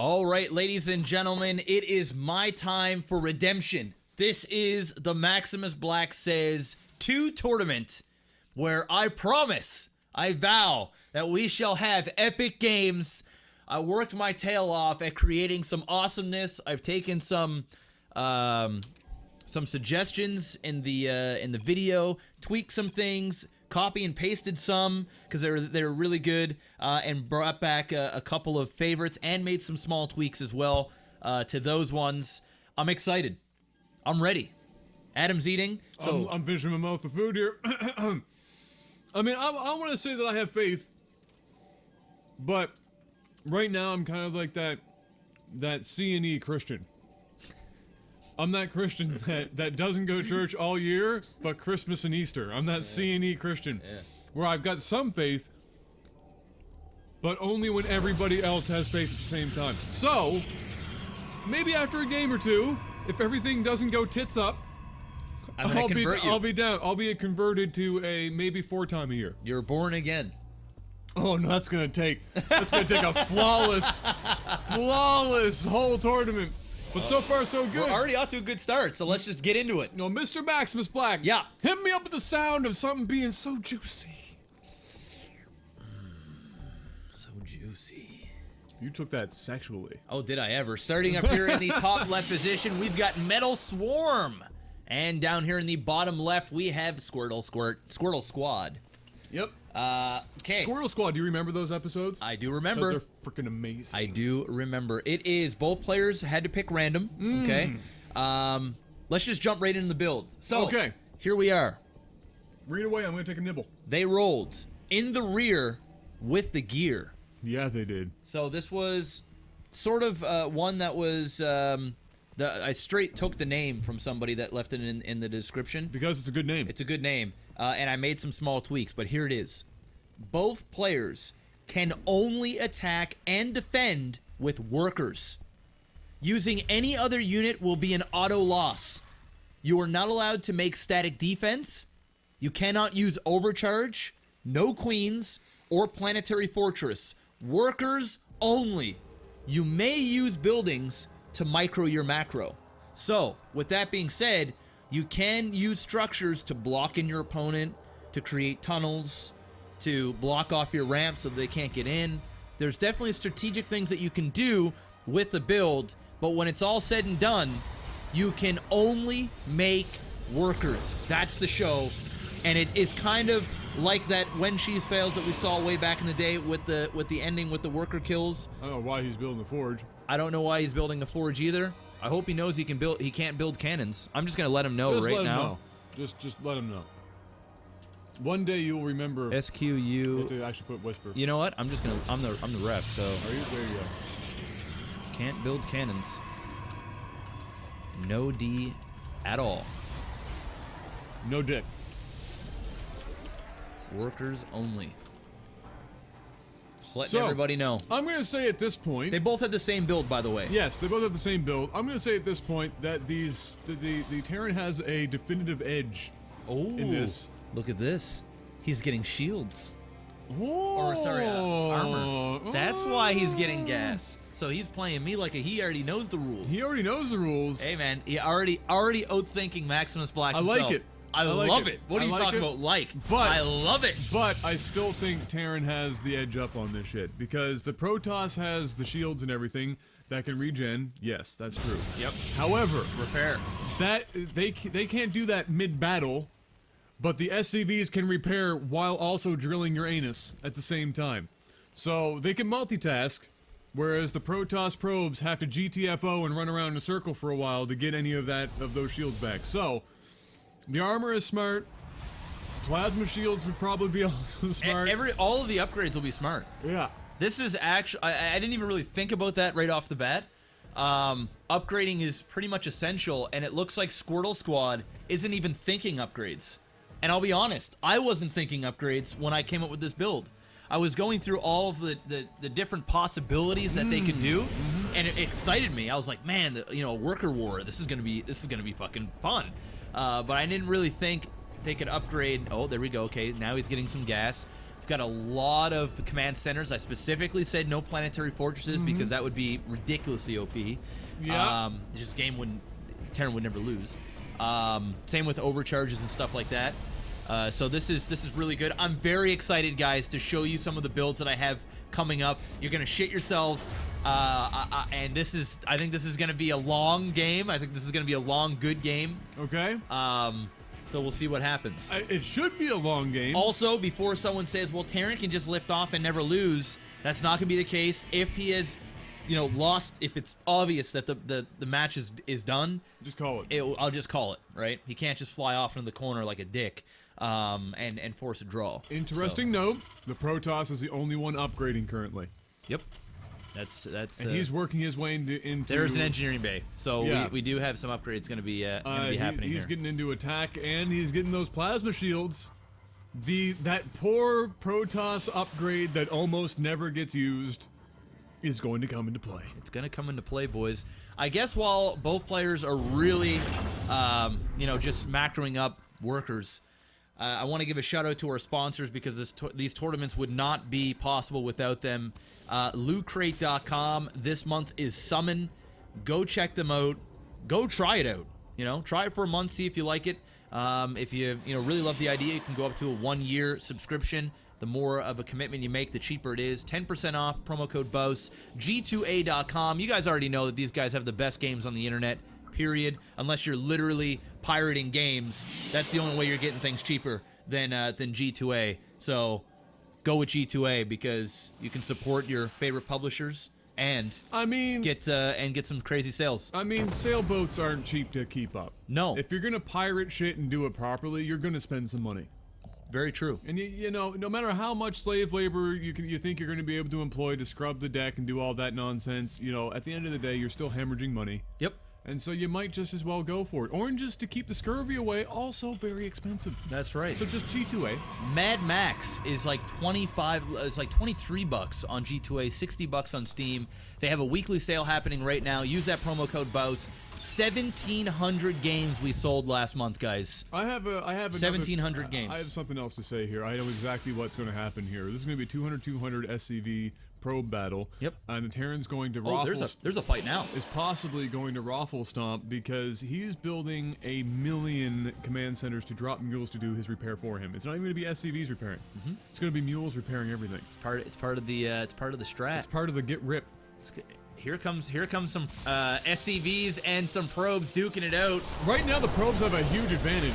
All right, ladies and gentlemen, it is my time for redemption. This is the MaximusBlack Says 2 tournament, where I promise, I vow, that we shall have epic games. I worked my tail off at creating some awesomeness. I've taken some suggestions in the video, tweaked some things, copy and pasted some because they're really good, and brought back a couple of favorites and made some small tweaks as well to those ones. I'm excited. I'm ready. Adam's eating. So I'm finishing my mouth with food here. I mean, I want to say that I have faith, but right now I'm kind of like that C&E Christian. I'm that Christian that doesn't go to church all year, but Christmas and Easter. I'm that C&E Christian, where I've got some faith, but only when everybody else has faith at the same time. So, maybe after a game or two, if everything doesn't go tits up, I'll be down. I'll be converted to a maybe 4-time a year. You're born again. Oh no, that's gonna take a flawless whole tournament. But so far, so good. We're already off to a good start, so let's just get into it. No, Mr. MaximusBlack. Yeah. Hit me up with the sound of something being so juicy. So juicy. You took that sexually. Oh, did I ever? Starting up here in the top left position, we've got Metal Swarm. And down here in the bottom left, we have Squirtle Squad. Yep. Okay. Squirtle Squad, do you remember those episodes? I do remember. Those are freaking amazing. I do remember. It is, both players had to pick random, okay? Let's just jump right into the build. So, okay. Here we are. Read away, I'm gonna take a nibble. They rolled in the rear with the gear. Yeah, they did. So this was sort of one that was, I straight took the name from somebody that left it in the description. Because it's a good name. It's a good name. And I made some small tweaks, but here it is. Both players can only attack and defend with workers. Using any other unit will be an auto loss. You are not allowed to make static defense. You cannot use overcharge, no queens, or planetary fortress. Workers only. You may use buildings to micro your macro. So, with that being said, you can use structures to block in your opponent, to create tunnels, to block off your ramp so they can't get in. There's definitely strategic things that you can do with the build, but when it's all said and done, you can only make workers. That's the show, and it is kind of like that When Cheese Fails that we saw way back in the day with the ending with the worker kills. I don't know why he's building a forge. I don't know why he's building a forge either. I hope he knows he can't build cannons. I'm just gonna let him know right now. Just let him know. One day you'll remember. SQU. I should put whisper. You know what? I'm just gonna. I'm the ref. So. Are you? There you go. Can't build cannons. No D, at all. No dick. Workers only. Just letting everybody know. I'm gonna say at this point. They both had the same build, by the way. Yes, they both have the same build. I'm gonna say at this point that the Terran has a definitive edge. In this. Look at this. He's getting shields. Oh. Or sorry, armor. That's why he's getting gas. So he's playing me like he already knows the rules. He already knows the rules. Hey man, he already outthinking MaximusBlack himself. I like it. I love it. What are you talking about? But I love it. But I still think Terran has the edge up on this shit because the Protoss has the shields and everything that can regen. Yes, that's true. Yep. However, repair. That they can't do that mid-battle, but the SCVs can repair while also drilling your anus at the same time. So they can multitask, whereas the Protoss probes have to GTFO and run around in a circle for a while to get any of those shields back. So the armor is smart. Plasma shields would probably be also smart. All of the upgrades will be smart. Yeah. This is actually, I didn't even really think about that right off the bat. Upgrading is pretty much essential, and it looks like Squirtle Squad isn't even thinking upgrades. And I'll be honest, I wasn't thinking upgrades when I came up with this build. I was going through all of the different possibilities that they could do, and it excited me. I was like, man, worker war. This is gonna be fucking fun. But I didn't really think they could upgrade. Oh, there we go. Okay, now he's getting some gas. got a lot of command centers. I specifically said no planetary fortresses because that would be ridiculously OP. Yeah. This game wouldn't, Terran would never lose. Same with overcharges and stuff like that. So this is really good. I'm very excited, guys, to show you some of the builds that I have coming up. You're gonna shit yourselves, and I think this is gonna be a long game. I think this is gonna be a long, good game. Okay. So we'll see what happens. It should be a long game. Also, before someone says, well, Terran can just lift off and never lose, that's not gonna be the case. If he is, lost, if it's obvious that the match is done, just call it. I'll just call it, right? He can't just fly off into the corner like a dick. And force a draw. Interesting note, the Protoss is the only one upgrading currently. Yep. That's and he's working his way into there's an engineering bay, so yeah. we do have some upgrades going to be happening. He's getting into attack, and he's getting those plasma shields. That poor Protoss upgrade that almost never gets used is going to come into play. It's going to come into play, boys. I guess while both players are really just macroing up workers, I want to give a shout out to our sponsors because these tournaments would not be possible without them. LootCrate.com. This month is Summon. Go check them out. Go try it out. Try it for a month, see if you like it. If you really love the idea, you can go up to a 1-year subscription. The more of a commitment you make, the cheaper it is. 10% off, promo code BOUS. G2A.com. You guys already know that these guys have the best games on the internet. Period. Unless you're literally pirating games, that's the only way you're getting things cheaper than G2A. So go with G2A because you can support your favorite publishers and get some crazy sales. Sailboats aren't cheap to keep up. No. If you're gonna pirate shit and do it properly, you're gonna spend some money. Very true. And no matter how much slave labor you think you're going to be able to employ to scrub the deck and do all that nonsense, at the end of the day, you're still hemorrhaging money. Yep. And so you might just as well go for it. Oranges to keep the scurvy away, also very expensive. That's right. So just G2A. Mad Max is like 25. It's like $23 on G2A, $60 on Steam. They have a weekly sale happening right now. Use that promo code BOUS. 1,700 games we sold last month, guys. I have 1,700 games. I have something else to say here. I know exactly what's going to happen here. This is going to be a 200-200 SCV probe battle. Yep. And the Terran's going to there's a fight now. Is possibly going to raffle stomp because he's building 1 million command centers to drop mules to do his repair for him. It's not even going to be SCVs repairing. It's going to be mules repairing everything. It's part of the strat. It's part of the get rip. Here comes some SCVs and some probes duking it out. Right now the probes have a huge advantage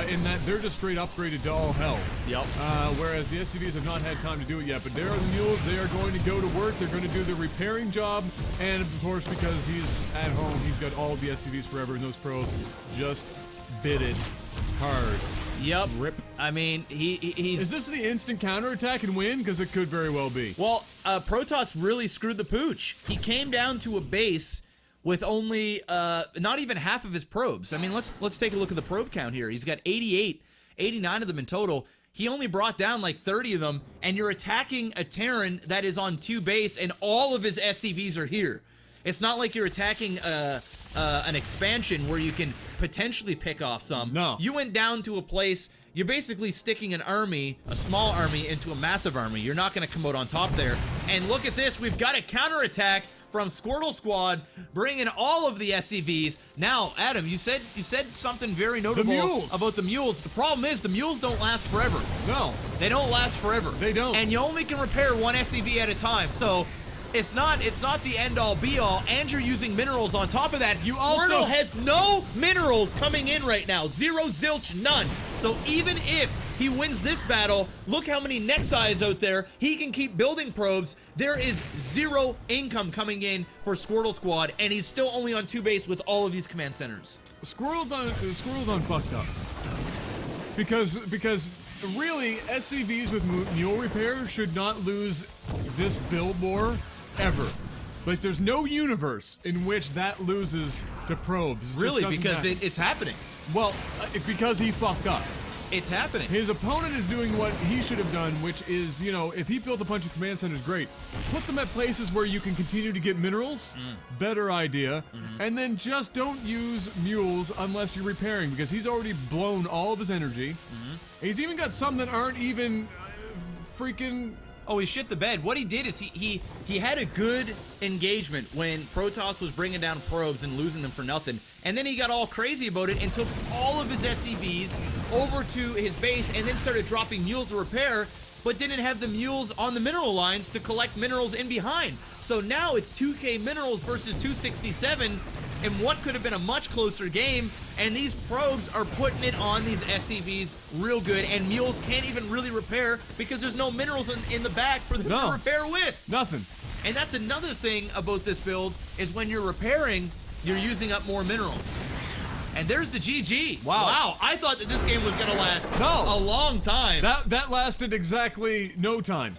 in that they're just straight upgraded to all hell. Yep. Whereas the SCVs have not had time to do it yet. But there are the mules. They are going to go to work. They're going to do the repairing job. And of course, because he's at home, he's got all of the SCVs forever. And those probes just bit it hard. Yep. Rip. He's... Is this the instant counterattack and win? Because it could very well be. Well, Protoss really screwed the pooch. He came down to a base with only not even half of his probes. Let's take a look at the probe count here. He's got 88, 89 of them in total. He only brought down like 30 of them, and you're attacking a Terran that is on 2 base, and all of his SCVs are here. It's not like you're attacking an expansion where you can potentially pick off some. No. You went down to a place, you're basically sticking an army, a small army, into a massive army. You're not going to come out on top there. And look at this, we've got a counterattack from Squirtle Squad, bringing all of the SCVs. Now, Adam, you said something very notable about the mules. The problem is the mules don't last forever. No. They don't last forever. They don't. And you only can repair 1 SCV at a time. So it's not the end-all be-all, and you're using minerals on top of that. Squirtle has no minerals coming in right now. Zero, zilch, none. So even if he wins this battle, look how many Nexi out there. He can keep building probes. There is 0 income coming in for Squirtle Squad, and he's still only on 2 base with all of these command centers. Squirrel done fucked up. Because really, SCVs with mule repair should not lose this build war ever. Like, there's no universe in which that loses to probes. Really, because it's happening. Well, because he fucked up. It's happening. His opponent is doing what he should have done, which is, if he built a bunch of command centers, great. Put them at places where you can continue to get minerals. Better idea. And then just don't use mules unless you're repairing, because he's already blown all of his energy. He's even got some that aren't even freaking... Oh, he shit the bed. What he did is he had a good engagement when Protoss was bringing down probes and losing them for nothing. And then he got all crazy about it and took all of his SCVs over to his base and then started dropping mules to repair, but didn't have the mules on the mineral lines to collect minerals in behind. So now it's 2K minerals versus 267 in what could have been a much closer game, and these probes are putting it on these SCVs real good, and mules can't even really repair because there's no minerals in the back for them to repair with. Nothing. And that's another thing about this build, is when you're repairing, you're using up more minerals. And there's the GG. Wow. I thought that this game was gonna last a long time. That lasted exactly no time.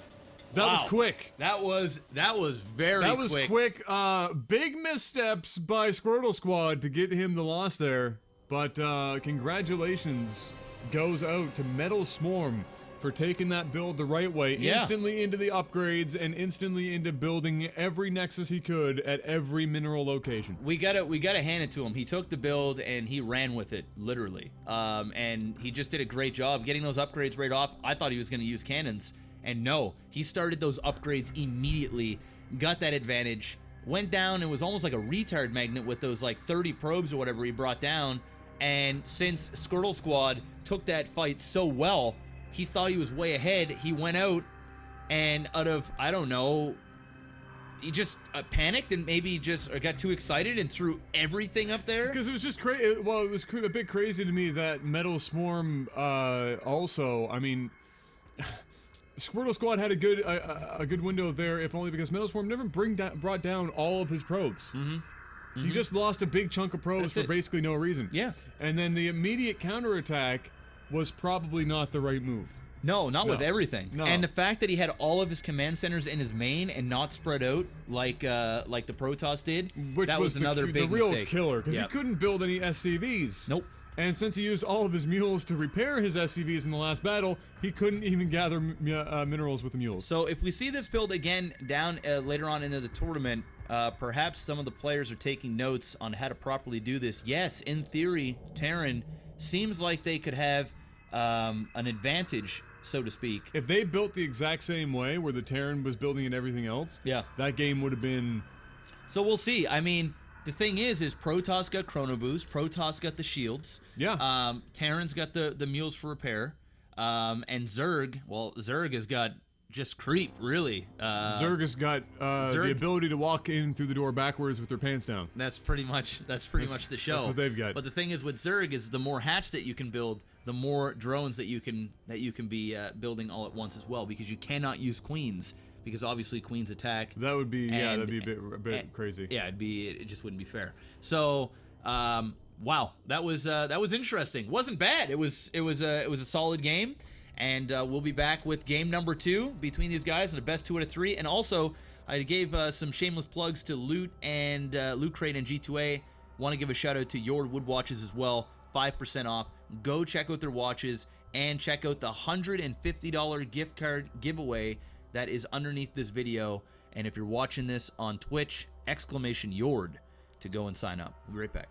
That was quick. That was very quick. That was quick. Big missteps by Squirtle Squad to get him the loss there. But congratulations goes out to Metal Swarm for taking that build the right way, instantly into the upgrades and instantly into building every nexus he could at every mineral location. We gotta hand it to him. He took the build and he ran with it, literally. And he just did a great job getting those upgrades right off. I thought he was gonna use cannons, and no, he started those upgrades immediately, got that advantage, went down and was almost like a retard magnet with those like 30 probes or whatever he brought down. And since Squirtle Squad took that fight so well, he thought he was way ahead. He went out, and out of, I don't know, he just panicked and maybe just got too excited and threw everything up there. Because it was just crazy. Well, it was a bit crazy to me that Metal Swarm also, I mean, Squirtle Squad had a good window there, if only because Metal Swarm never brought down all of his probes. He just lost a big chunk of probes for basically no reason. Yeah. And then the immediate counterattack was probably not the right move. No, not with everything. No. And the fact that he had all of his command centers in his main and not spread out like the Protoss did, which that was another big real mistake. Killer, because he couldn't build any SCVs. Nope. And since he used all of his mules to repair his SCVs in the last battle, he couldn't even gather minerals with the mules. So if we see this build again down later on into the tournament, perhaps some of the players are taking notes on how to properly do this. Yes, in theory, Terran seems like they could have an advantage, so to speak. If they built the exact same way, where the Terran was building and everything else, that game would have been... So we'll see. I mean, the thing is Protoss got Chrono Boost, Protoss got the shields, Terran's got the mules for repair, and Zerg, well, Zerg has got just creep, really. Zerg has got the ability to walk in through the door backwards with their pants down. That's pretty much the show. That's what they've got. But the thing is with Zerg is the more hatch that you can build, the more drones that you can be building all at once as well, because you cannot use queens, because obviously queens attack. That would be that'd be a bit crazy. Yeah, it just wouldn't be fair. So wow, that was interesting. Wasn't bad. It was a solid game. And we'll be back with game number 2 between these guys in the best 2 out of 3. And also, I gave some shameless plugs to Loot and LootCrate and G2A. Want to give a shout out to JORD Wood Watches as well. 5% off. Go check out their watches and check out the $150 gift card giveaway that is underneath this video. And if you're watching this on Twitch, !JORD to go and sign up. We'll be right back.